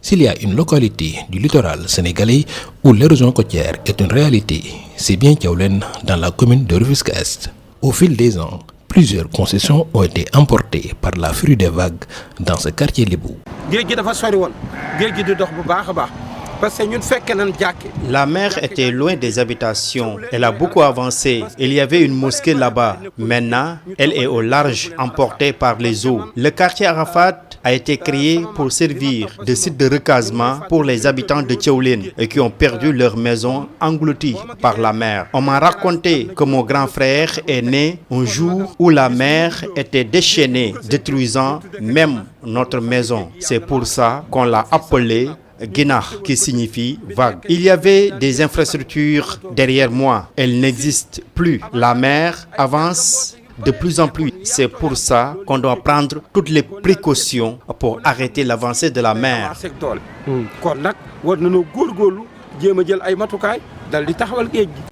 S'il y a une localité du littoral sénégalais où l'érosion côtière est une réalité, c'est bien Thiawlène dans la commune de Rufisque-Est. Au fil des ans, plusieurs concessions ont été emportées par la furie des vagues dans ce quartier lébou. La mer était loin des habitations. Elle a beaucoup avancé. Il y avait une mosquée là-bas. Maintenant, elle est au large, emportée par les eaux. Le quartier Arafat a été créé pour servir de site de recasement pour les habitants de Thiawlène et qui ont perdu leur maison engloutie par la mer. On m'a raconté que mon grand frère est né un jour où la mer était déchaînée, détruisant même notre maison. C'est pour ça qu'on l'a appelé Guinah, qui signifie vague. Il y avait des infrastructures derrière moi. Elles n'existent plus. La mer avance de plus en plus. C'est pour ça qu'on doit prendre toutes les précautions pour arrêter l'avancée de la mer.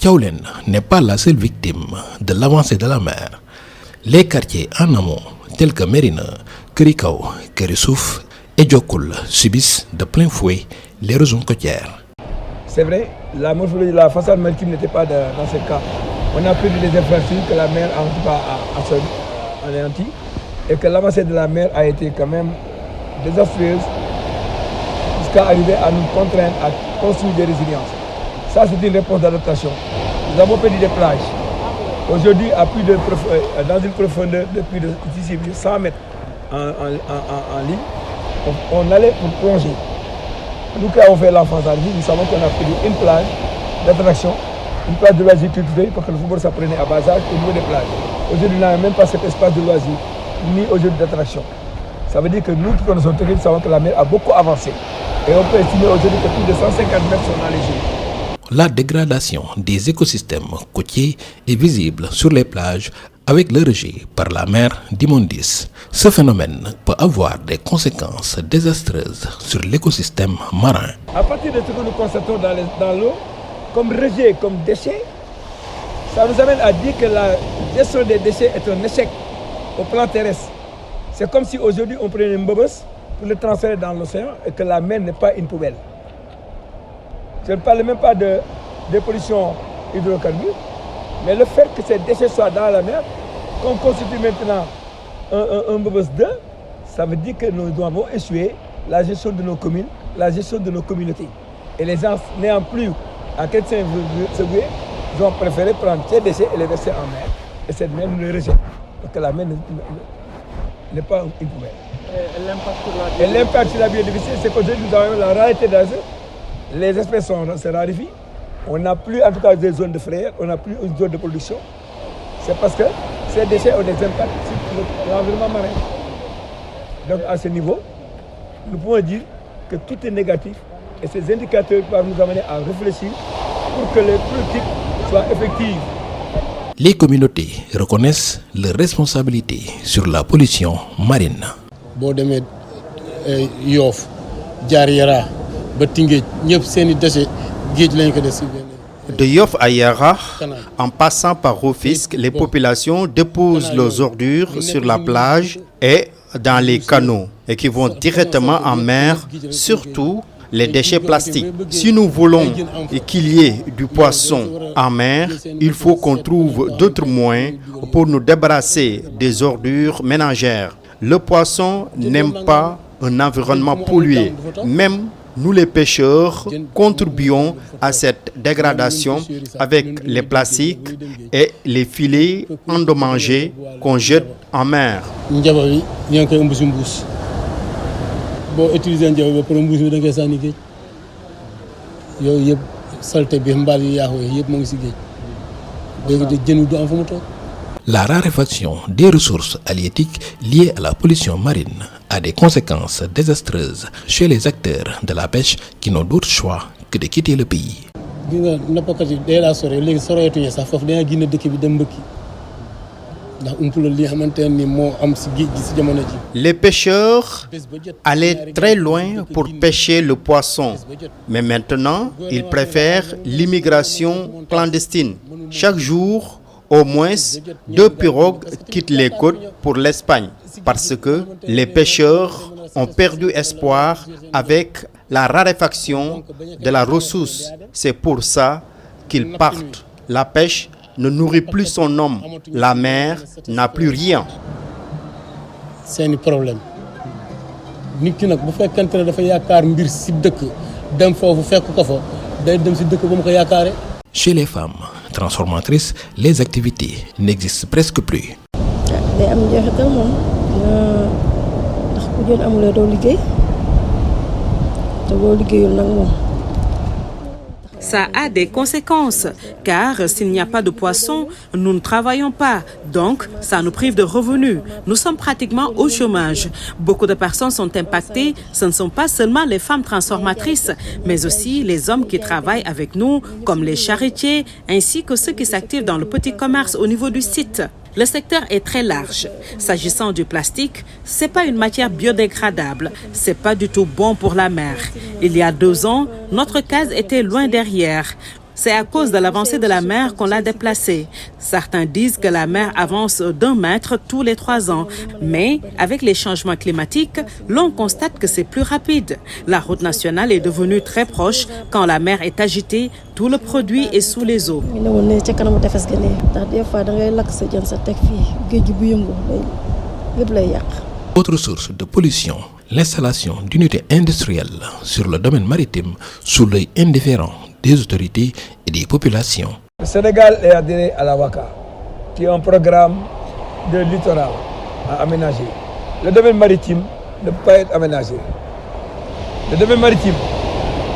Thiawlène n'est pas la seule victime de l'avancée de la mer. Les quartiers en amont, tels que Mérina, Kërikaw, Kër Suuf et Diokoul, subissent de plein fouet l'érosion côtière. C'est vrai, la morphologie de la façade maritime n'était pas dans ce cas. On a perdu des infrastructures que la mer en tout cas a anéanti et que l'avancée de la mer a été quand même désastreuse jusqu'à arriver à nous contraindre à construire des résiliences. Ça, c'est une réponse d'adaptation. Nous avons perdu des plages. Aujourd'hui, dans une profondeur de plus de 100 mètres en ligne, on allait pour plonger. Nous qui avons fait l'enfance à vie, nous savons qu'on a perdu une plage d'attraction, une plage de loisirs culturels, parce que le football s'apprenait à bas âge au niveau des plages. Aujourd'hui, nous n'avons même pas cet espace de loisirs, ni aujourd'hui d'attraction. Ça veut dire que nous qui connaissons très bien, nous savons que la mer a beaucoup avancé. Et on peut estimer aujourd'hui que plus de 150 mètres sont dans les eaux. La dégradation des écosystèmes côtiers est visible sur les plages avec le rejet par la mer d'immondices. Ce phénomène peut avoir des conséquences désastreuses sur l'écosystème marin. À partir de ce que nous constatons dans l'eau, comme rejet, comme déchets, ça nous amène à dire que la gestion des déchets est un échec au plan terrestre. C'est comme si aujourd'hui on prenait une bobos pour le transférer dans l'océan et que la mer n'est pas une poubelle. Je ne parle même pas de pollution hydrocarbures, mais le fait que ces déchets soient dans la mer, qu'on constitue maintenant un bobos 2, ça veut dire que nous devons essuyer la gestion de nos communes, la gestion de nos communautés. Et les gens n'ayant plus à quel se vouer, ils ont préféré prendre ces déchets et les verser en mer. Et cette mer nous les rejette, parce que la mer n'est pas une poubelle. Et l'impact sur la biodiversité, c'est qu'aujourd'hui nous avons la rareté d'azur. Les espèces se raréfient. On n'a plus en tout cas des zones de frayère, on n'a plus une zone de production. C'est parce que ces déchets ont des impacts sur l'environnement marin. Donc à ce niveau, nous pouvons dire que tout est négatif et ces indicateurs doivent nous amener à réfléchir pour que les politiques soient effectives. Les communautés reconnaissent leurs responsabilités sur la pollution marine. De Yoff à Yara, en passant par Rufisque, les populations déposent leurs ordures sur la plage et dans les canaux et qui vont directement en mer, surtout les déchets plastiques. Si nous voulons qu'il y ait du poisson en mer, il faut qu'on trouve d'autres moyens pour nous débarrasser des ordures ménagères. Le poisson n'aime pas un environnement pollué. Même nous les pêcheurs contribuons à cette dégradation avec les plastiques et les filets endommagés qu'on jette en mer. La raréfaction des ressources halieutiques liées à la pollution marine a des conséquences désastreuses chez les acteurs de la pêche qui n'ont d'autre choix que de quitter le pays. Les pêcheurs allaient très loin pour pêcher le poisson, mais maintenant ils préfèrent l'immigration clandestine. Chaque jour, au moins 2 pirogues quittent les côtes pour l'Espagne parce que les pêcheurs ont perdu espoir avec la raréfaction de la ressource. C'est pour ça qu'ils partent. La pêche ne nourrit plus son homme. La mer n'a plus rien. C'est un problème. nit ki nag bu fekkente ne dafa yaakaar mbir si dëkk dem foofu fekk ko fa day dem si dëkk ba mu ko yaakaare. Chez les femmes transformatrices, les activités n'existent presque plus. day am njeexital moom ndax bu jën amulee doo liggéey te boo liggéeyul nag moom. Ça a des conséquences, car s'il n'y a pas de poissons, nous ne travaillons pas. Donc, ça nous prive de revenus. Nous sommes pratiquement au chômage. Beaucoup de personnes sont impactées. Ce ne sont pas seulement les femmes transformatrices, mais aussi les hommes qui travaillent avec nous, comme les charretiers, ainsi que ceux qui s'activent dans le petit commerce au niveau du site. Le secteur est très large. S'agissant du plastique, c'est pas une matière biodégradable. C'est pas du tout bon pour la mer. Il y a 2 ans, notre case était loin derrière. C'est à cause de l'avancée de la mer qu'on l'a déplacée. Certains disent que la mer avance d'1 mètre tous les 3 ans. Mais avec les changements climatiques, l'on constate que c'est plus rapide. La route nationale est devenue très proche. Quand la mer est agitée, tout le produit est sous les eaux. Autre source de pollution, l'installation d'unités industrielles sur le domaine maritime sous l'œil indifférent des autorités et des populations. Le Sénégal est adhéré à la WACA, qui est un programme de littoral à aménager. Le domaine maritime ne peut pas être aménagé. Le domaine maritime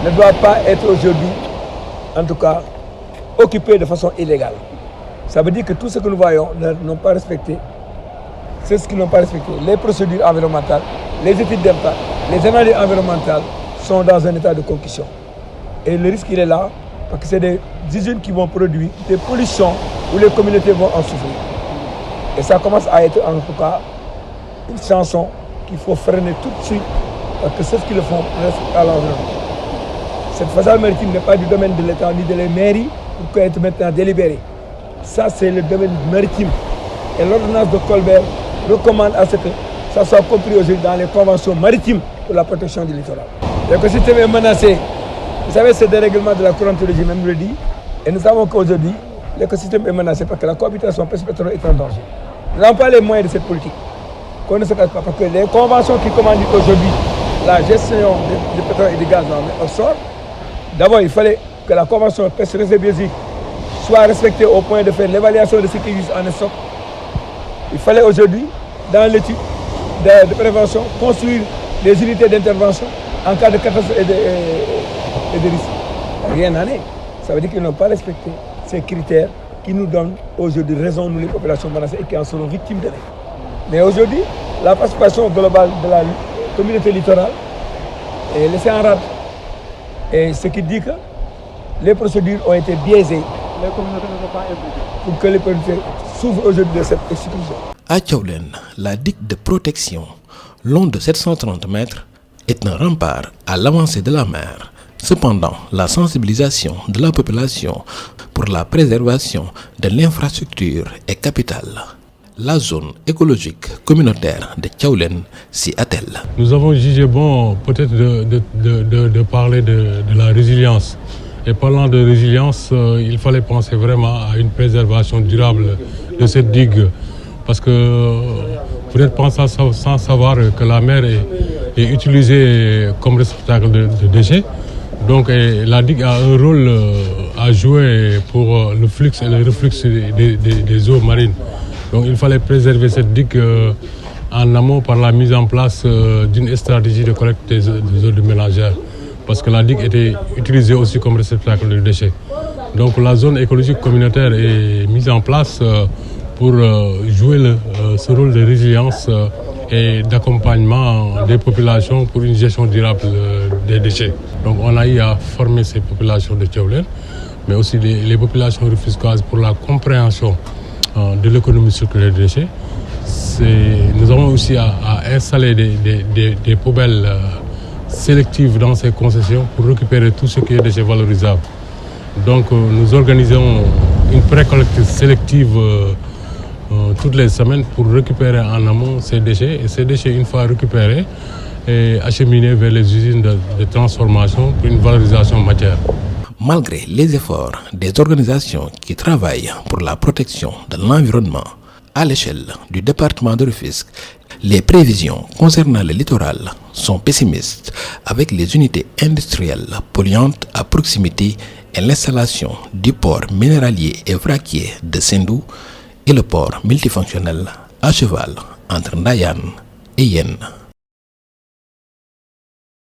ne doit pas être aujourd'hui, en tout cas, occupé de façon illégale. Ça veut dire que tout ce que nous voyons n'ont pas respecté. C'est ce qu'ils n'ont pas respecté. Les procédures environnementales, les études d'impact, les analyses environnementales sont dans un état de concussion. Et le risque, il est là, parce que c'est des usines qui vont produire des pollutions où les communautés vont en souffrir. Et ça commence à être, en tout cas, une chanson qu'il faut freiner tout de suite, parce que ceux qui le font restent à l'environnement. Cette façade maritime n'est pas du domaine de l'État ni de la mairie pour qu'elle soit maintenant délibérée. Ça, c'est le domaine maritime. Et l'ordonnance de Colbert recommande à ce que ça soit compris aujourd'hui dans les conventions maritimes pour la protection du littoral. L'écosystème est menacé. Vous savez, ce dérèglement de la courantologie même le dit. Et nous savons qu'aujourd'hui, l'écosystème est menacé parce que la cohabitation pêche-pétrole est en danger. Nous n'avons pas les moyens de cette politique. Qu'on ne se cache pas. Parce que les conventions qui commandent aujourd'hui la gestion du pétrole et du gaz au sort, d'abord, il fallait que la convention pêche-réserve biologique soit respectée au point de faire l'évaluation de ce qui existe en stock. Il fallait aujourd'hui, dans l'étude de prévention, construire des unités d'intervention en cas de catastrophe et de risque. Rien n'en est. Ça veut dire qu'ils n'ont pas respecté ces critères qui nous donnent aujourd'hui raison, nous les populations menacées, et qui en seront victimes de. Mais aujourd'hui, la participation globale de la communauté littorale est laissée en rade. Et ce qui dit que les procédures ont été biaisées. Les communautés ne sont pas impliquées. Pour que les communautés souffrent aujourd'hui de cette exclusion. À Thiawlène, la digue de protection, longue de 730 mètres, est un rempart à l'avancée de la mer. Cependant, la sensibilisation de la population pour la préservation de l'infrastructure est capitale. La zone écologique communautaire de Thiawlène s'y attelle. Nous avons jugé bon peut-être de parler de la résilience. Et parlant de résilience, il fallait penser vraiment à une préservation durable de cette digue. Parce que vous n'êtes pas sans savoir que la mer est utilisée comme réceptacle de déchets. Donc la digue a un rôle à jouer pour le flux et le reflux des eaux marines. Donc il fallait préserver cette digue en amont par la mise en place d'une stratégie de collecte des eaux de ménagères. Parce que la digue était utilisée aussi comme réceptacle de déchets. Donc la zone écologique communautaire est mise en place pour jouer ce rôle de résilience et d'accompagnement des populations pour une gestion durable des déchets. Donc on a eu à former ces populations de Thiawlène, mais aussi les populations rufisquoises pour la compréhension de l'économie circulaire des déchets. Nous avons aussi à installer des poubelles sélectives dans ces concessions pour récupérer tout ce qui est déchets valorisables. Donc nous organisons une pré-collecte sélective toutes les semaines pour récupérer en amont ces déchets. Et ces déchets, une fois récupérés, et acheminés vers les usines de transformation pour une valorisation matière. Malgré les efforts des organisations qui travaillent pour la protection de l'environnement à l'échelle du département de Rufisque, les prévisions concernant le littoral sont pessimistes avec les unités industrielles polluantes à proximité et l'installation du port minéralier et vraquier de Sendou et le port multifonctionnel à cheval entre Ndayane et Yène.